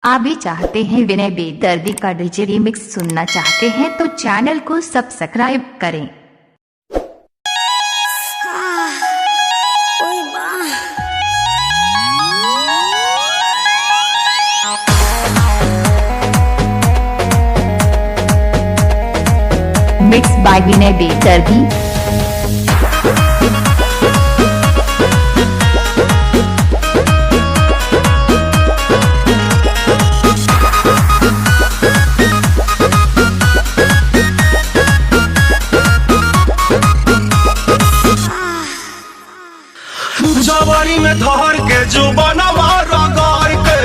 आप भी चाहते हैं विनय बेदर्दी का डीजे रिमिक्स सुनना चाहते हैं तो चैनल को सब्सक्राइब करें। मिक्स बाय विनय बेदर्दी। जवानी में धर के जो बनवा रगार के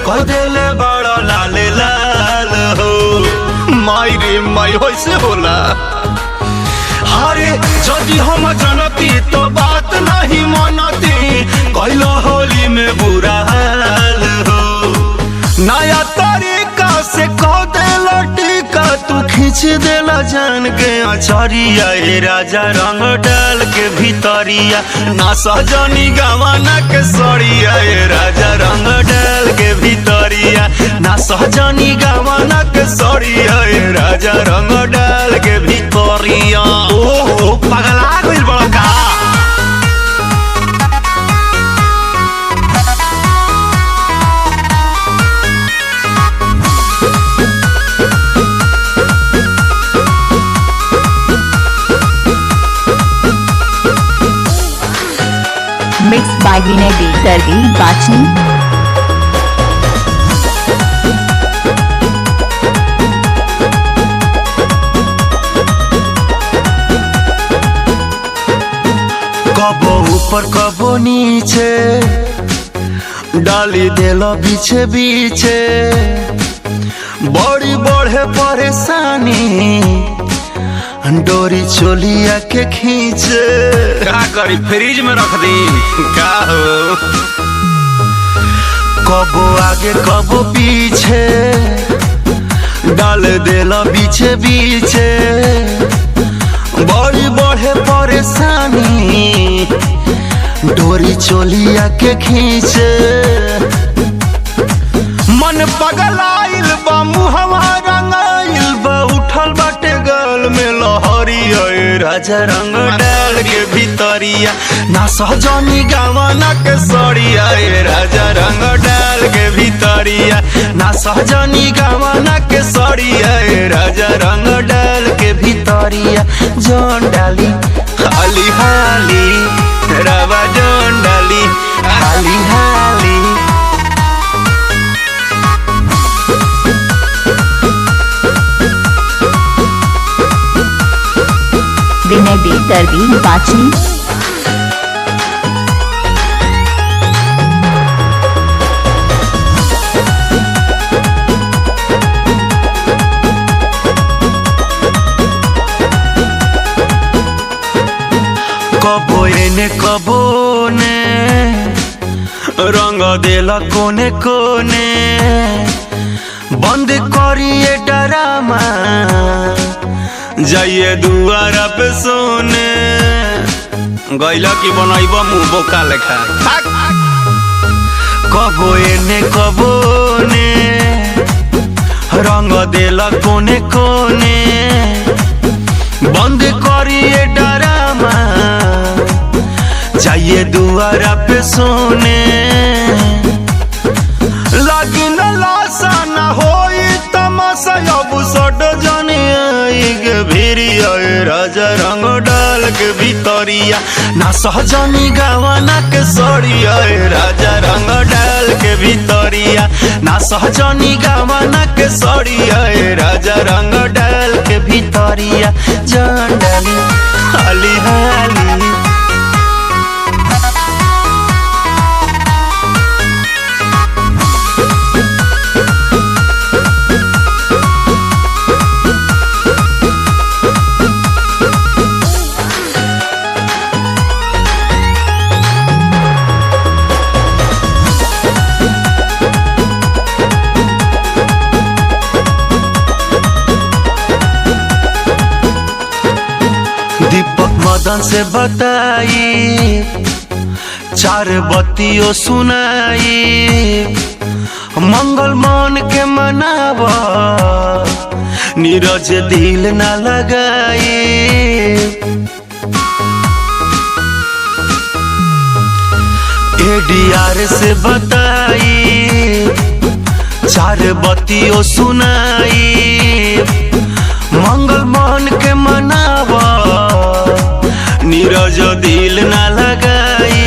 कह देले बड़ा लाल लाल हो। माई रे माई होइसे होला। अरे जदि हम जनती तो बात नहीं मनती, कैलो होली में बुरा हाल हो। नया तरीका से कह देला टीका, तू खींच देला जान के अचरिया। ए राजा रंग डाल के भीतरिया, ना सहजनी गवाना के सड़िया। ए राजा रंग डाल के भीतरिया, ना सहजनी गवाना के सड़िया। ए राजा रंग डाल के भीतरिया। ओहो पगला गइल बड़ा का। मिक्स बाय विनय बेदर्दी बाचनी। कबो ऊपर कबो नीचे डाली देलो बीचे बीचे, बड़ी बढ़े परेशानी डोरी चोलिया के खींचे। का करी फ्रिज में रख दी का हो। कबो आगे कबो पीछे डाल देला बीचे बीचे, बड़ी बढ़े परेशानी डोरी चोलिया के खींचे। मन पगलाइल बा मुहवा रंगाइल बा, उठल बाटे गल में लहरिया। ए राजा रंग डाल के भीतरिया, ना सहजनी गवाना के सड़िया। ए राजा रंग डाल के भीतरिया, ना सहजनी गवाना के सड़िया। ए राजा रंग डाल के भीतरिया, जौन डाली हाली हाली रवा, जौन डाली हाली हाली। विनय बेदर्दी बाचनी। कबो एने कबो ने रंग देला कोने कोने, बंद करिए डरामा जाइए दुआरा पे सोने। गैला की बनाइब मुँह बोका लेखा। कबो एने कबो ने रंग देला कोने कोने, बंद करिए डरामा जाइए दुआरा पे सोने। लगी न लाशा न होई तमाशा, अब सट जाने आई के भिरिया। ए राजा रंग डाल के भीतरिया, ना सहजनी गवाना के सड़िया। ए राजा रंग डाल के भीतरिया, ना सहजनी गवाना के सड़िया। ए राजा रंग डाल के भीतरिया, जान डाली हाली हाली। दीपक मदन से बताई, चार बत्तियों सुनाई, मंगल मान के मनावा नीरज दिल ना लगाए। एडीआर से बताई चार बत्तियों सुनाई। मंगल मान के मनावा नीरज दिल ना लगाई।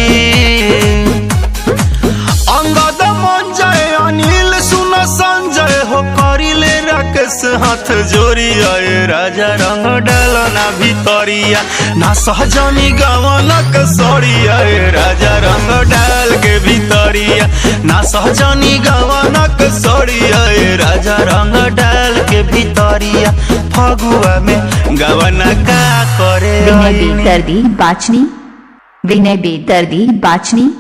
अंगद मन जय अनिल सुन संजय हो करिले राकेश हाथ जोड़िया। राजा रंग डालना भितरिया ना सहजनी गवनक सड़िया। राजा रंग डाल के भितरिया ना सहजनी गवनक सड़िया। राजा रंग डाल के भितरिया फगुआ में गवना का करे। विनय बेदर्दी बाचनी, विनय बेदर्दी बाचनी।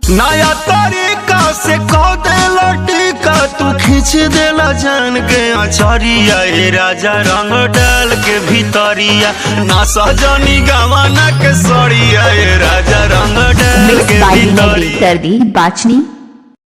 नया तरीका से कह देला टीका तू खींच देला जान के अचरिया। राजा रंग डाल के भितरिया ना सहजनी गवाना के सड़िया। राजा रंग डाल के भितरिया। बेदर्दी बाचनी।